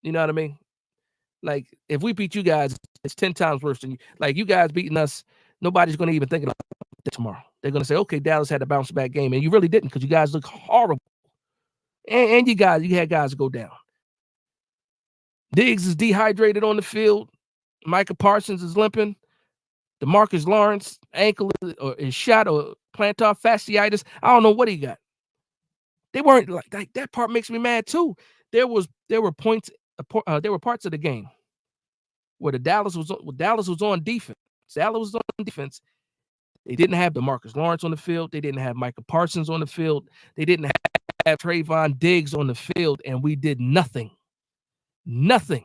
You know what I mean? Like if we beat you guys, it's 10 times worse than you. Like you guys beating us, nobody's going to even think about that tomorrow. They're going to say, okay, Dallas had a bounce back game, and you really didn't because you guys look horrible. And you had guys go down. Diggs is dehydrated on the field. Micah Parsons is limping. DeMarcus Lawrence ankle is shot or plantar fasciitis. I don't know what he got. They weren't like that part makes me mad too. There were parts of the game where Dallas was on defense. Dallas was on defense. They didn't have DeMarcus Lawrence on the field. They didn't have Micah Parsons on the field. They didn't have Trayvon Diggs on the field, and we did nothing. Nothing.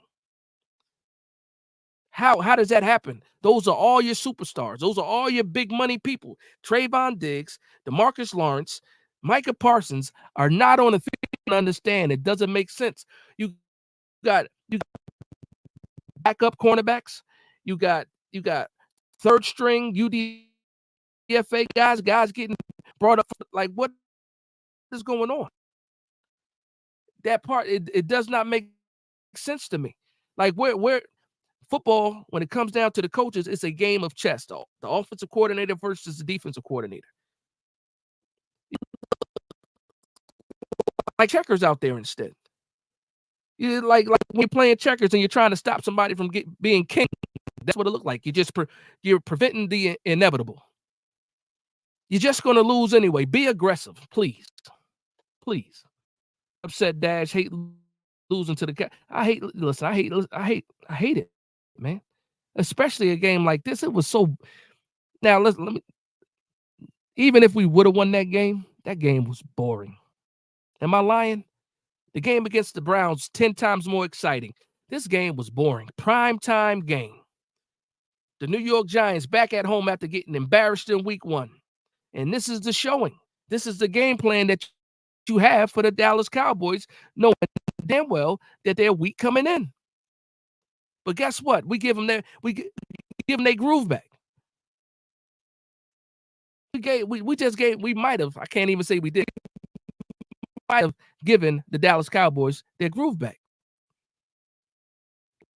How does that happen? Those are all your superstars. Those are all your big money people. Trayvon Diggs, DeMarcus Lawrence, Micah Parsons are not on the field. Understand? It doesn't make sense. You got backup cornerbacks. You got third string UDFA guys getting brought up. Like what is going on? That part it does not make sense to me. Like where football, when it comes down to the coaches, it's a game of chess. The offensive coordinator versus the defensive coordinator. Like checkers out there instead. You like when you're playing checkers and you're trying to stop somebody from being king. That's what it looked like. You're preventing the inevitable. You're just going to lose anyway. Be aggressive, please. Please. Upset Dash, hate losing to the I hate it, man. Especially a game like this. It was so now let me even if we would have won that game was boring. Am I lying? The game against the Browns 10 times more exciting. This game was boring. Prime time game. The New York Giants back at home after getting embarrassed in week 1. And this is the showing. This is the game plan that you have for the Dallas Cowboys, knowing damn well that they're weak coming in. But guess what? We give them their groove back. We might have, I can't even say we did, might have given the Dallas Cowboys their groove back.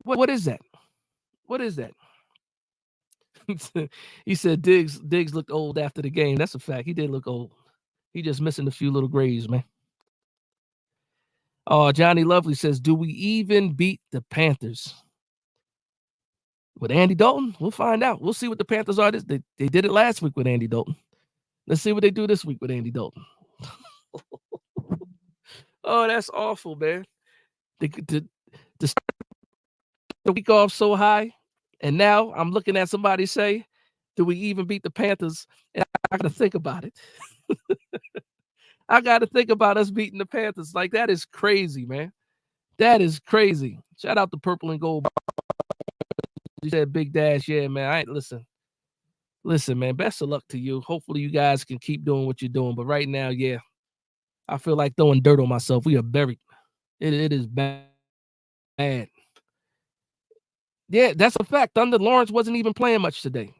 What is that? What is that? He said Diggs looked old after the game. That's a fact. He did look old. He just missing a few little grays, man. Oh, Johnny Lovely says, do we even beat the Panthers? With Andy Dalton? We'll find out. We'll see what the Panthers are. They did it last week with Andy Dalton. Let's see what they do this week with Andy Dalton. Oh, that's awful, man. To start the week off so high, and now I'm looking at somebody say, do we even beat the Panthers? And I got to think about it. I got to think about us beating the Panthers. Like, that is crazy, man. That is crazy. Shout out to Purple and Gold. You said Big Dash. Yeah, man. I ain't listen, man. Best of luck to you. Hopefully you guys can keep doing what you're doing. But right now, yeah, I feel like throwing dirt on myself. We are buried. It is bad. Yeah, that's a fact. Thunder Lawrence wasn't even playing much today.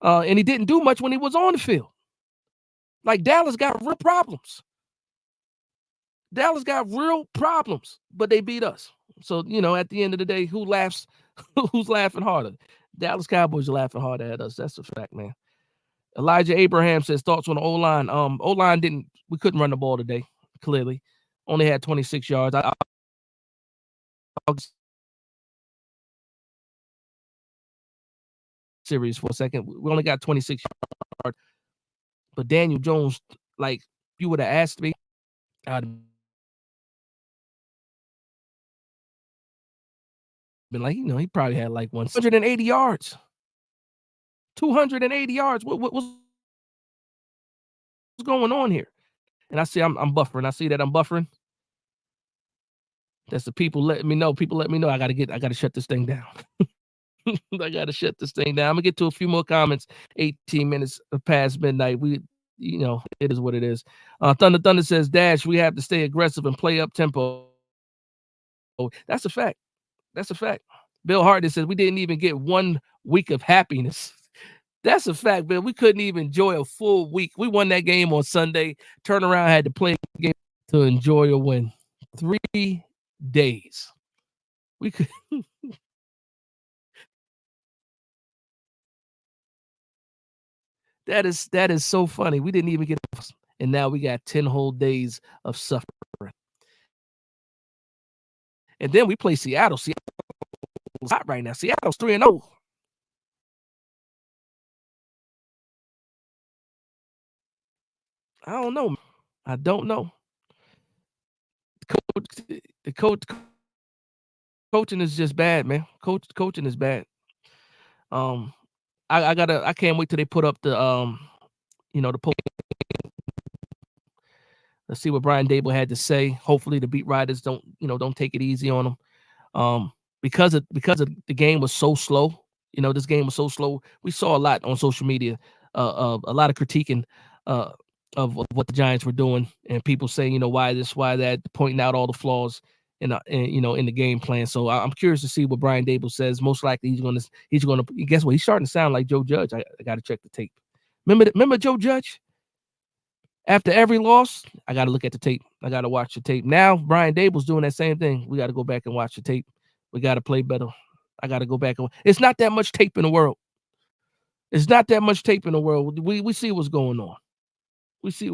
And he didn't do much when he was on the field. Like, Dallas got real problems. But they beat us. So, at the end of the day, who's laughing harder? Dallas Cowboys are laughing harder at us. That's a fact, man. Elijah Abraham says thoughts on the O-line. O-line we couldn't run the ball today, clearly. Only had 26 yards. I'll serious for a second. We only got 26 yards. But Daniel Jones, like, you would have asked me, I'd been like, he probably had like 180 yards. 280 yards. What's going on here? And I see I'm buffering. I see that I'm buffering. That's the people letting me know. People let me know I gotta shut this thing down. I gotta shut this thing down. I'm gonna get to a few more comments. 18 minutes past midnight. It is what it is. Thunder says, Dash, we have to stay aggressive and play up tempo. That's a fact. That's a fact. Bill Harden says we didn't even get 1 week of happiness. That's a fact, Bill. We couldn't even enjoy a full week. We won that game on Sunday. Turn around, had to play a game to enjoy a win. 3 days. We could. That is so funny. We didn't even get, and now we got 10 whole days of suffering. And then we play Seattle. Seattle's hot right now. Seattle's 3-0. I don't know. I don't know. The coaching is just bad, man. Coaching is bad. I can't wait till they put up the post. Let's see what Brian Dable had to say. Hopefully the beat writers don't take it easy on him. Because of the game was so slow. This game was so slow. We saw a lot on social media, of a lot of critiquing of what the Giants were doing, and people saying, why this, why that, pointing out all the flaws in the game plan. So I'm curious to see what Brian Dable says. Most likely he's gonna guess what, he's starting to sound like Joe Judge. I got to check the tape. Remember Joe Judge? After every loss, I got to look at the tape. I got to watch the tape. Now, Brian Dable's doing that same thing. We got to go back and watch the tape. We got to play better. I got to go back. It's not that much tape in the world. It's not that much tape in the world. We see what's going on. We see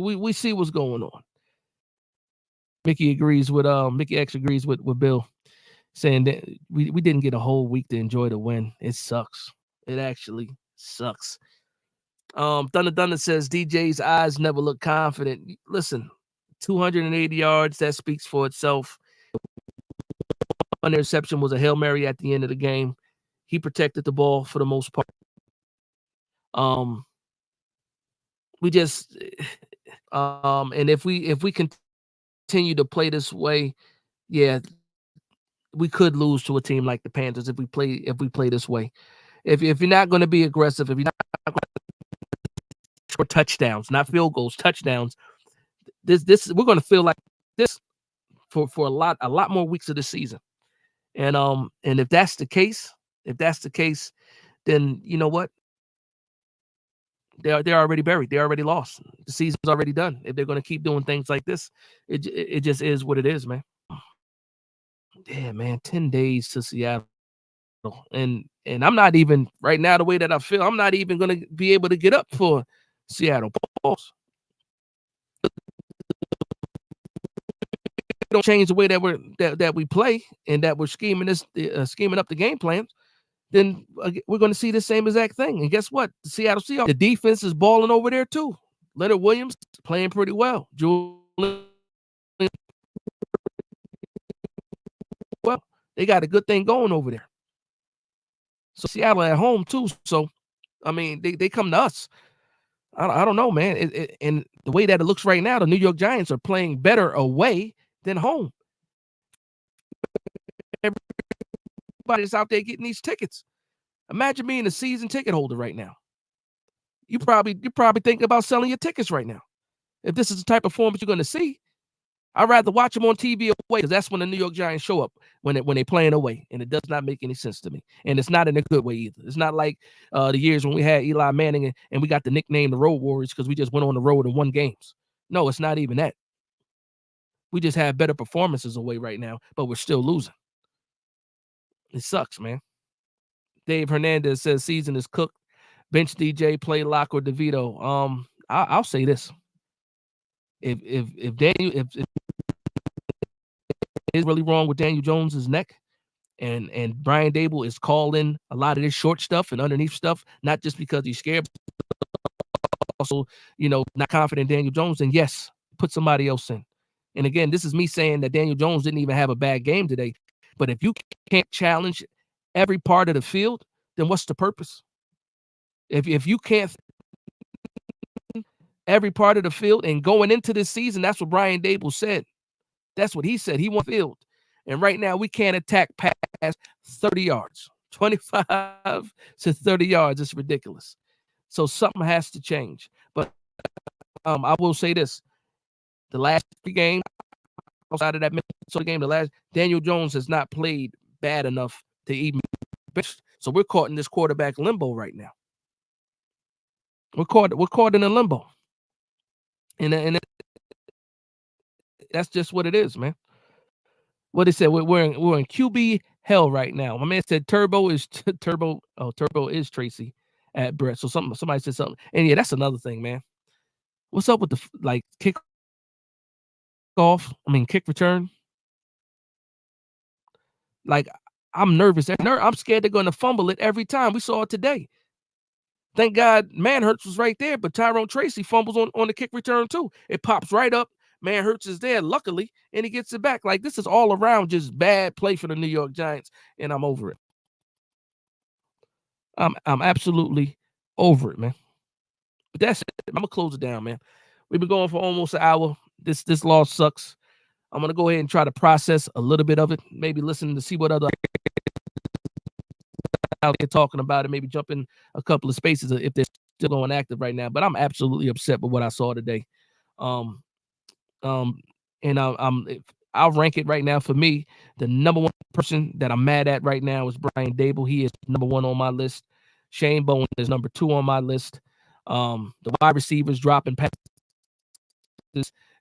what's going on. Mickey X agrees with Bill, saying that we didn't get a whole week to enjoy the win. It sucks. It actually sucks. Thunder says DJ's eyes never look confident. Listen, 280 yards, that speaks for itself. One interception was a Hail Mary at the end of the game. He protected the ball for the most part. We just and if we continue to play this way, yeah, we could lose to a team like the Panthers if we play this way. If you're not going to be aggressive, if you're not going to score touchdowns, not field goals, touchdowns, this we're going to feel like this for a lot more weeks of the season. And if that's the case, then you know what? They're already buried. They're already lost. The season's already done. If they're going to keep doing things like this, it just is what it is, man. Yeah, man. 10 days to Seattle, and I'm not even right now, the way that I feel, I'm not even going to be able to get up for Seattle. Pause. Don't change the way that we play and that we're scheming up the game plans, then we're going to see the same exact thing. And guess what? The Seattle Seahawks, the defense is balling over there too. Leonard Williams playing pretty well. Well, they got a good thing going over there. So Seattle at home too. So I mean, they come to us. I don't know, man. And the way that it looks right now, the New York Giants are playing better away than home. Everybody's out there getting these tickets. Imagine being a season ticket holder right now. You're probably thinking about selling your tickets right now. If this is the type of performance you're going to see, I'd rather watch them on TV away, because that's when the New York Giants show up, when they playing away, and it does not make any sense to me. And it's not in a good way either. It's not like the years when we had Eli Manning and we got the nickname the Road Warriors because we just went on the road and won games. No, it's not even that. We just have better performances away right now, but we're still losing. It sucks, man. Dave Hernandez says season is cooked. Bench DJ, play Lock or DeVito. I'll say this: if Daniel if is really wrong with Daniel Jones's neck, and Brian Dable is calling a lot of this short stuff and underneath stuff, not just because he's scared, also not confident in Daniel Jones, then yes, put somebody else in. And again, this is me saying that Daniel Jones didn't even have a bad game today. But if you can't challenge every part of the field, then what's the purpose? If you can't every part of the field, and going into this season, that's what Brian Dable said. That's what he said. He wants field. And right now we can't attack past 30 yards. 25 to 30 yards. It's ridiculous. So something has to change. But I will say this: the last 3 games outside of that Minnesota game, the last Daniel Jones has not played bad enough to even bench. So we're caught in this quarterback limbo right now. We're caught in a limbo, and that's just what it is, man. What they said, we're in QB hell right now. My man said Turbo is Turbo. Oh, Turbo is Tracy at Brett. So somebody said something, and yeah, that's another thing, man. What's up with the like kick off? I mean, kick return. Like I'm nervous. I'm scared they're going to fumble it every time. We saw it today. Thank God Manhurts was right there, but Tyrone Tracy fumbles on the kick return too. It pops right up. Manhurts is there, luckily, and he gets it back. Like this is all around just bad play for the New York Giants, and I'm over it. I'm absolutely over it, man. But that's it. I'm gonna close it down, man. We've been going for almost an hour. This loss sucks. I'm gonna go ahead and try to process a little bit of it. Maybe listen to see what other out there talking about it. Maybe jump in a couple of spaces if they're still going active right now. But I'm absolutely upset with what I saw today. Um, um, and I'll rank it right now for me. The number one person that I'm mad at right now is Brian Dable. He is number 1 on my list. Shane Bowen is number 2 on my list. The wide receivers dropping passes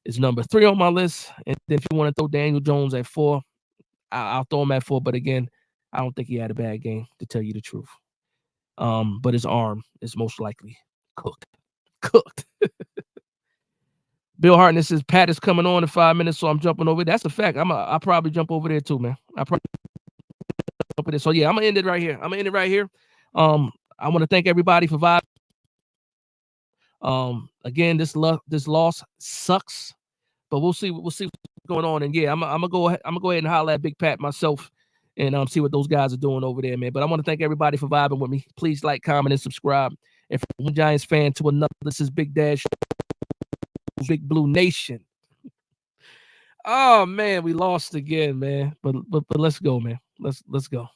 is number 3 on my list. And if you want to throw Daniel Jones at 4, I'll throw him at 4. But again, I don't think he had a bad game, to tell you the truth. But his arm is most likely cooked. Bill Hartnett says Pat is coming on in 5 minutes, so I'm jumping over. That's a fact. I'll probably jump over there too, man. I probably jump over there. So yeah, I'm gonna end it right here. I want to thank everybody for vibing. Again, this loss sucks, but we'll see what's going on. And yeah, I'm gonna go ahead and holler at Big Pat myself and see what those guys are doing over there, man. But I want to thank everybody for vibing with me. Please like, comment, and subscribe. And from one Giants fan to another, this is Big Dash, Big Blue Nation. Oh man, we lost again, man. But let's go, man. Let's go.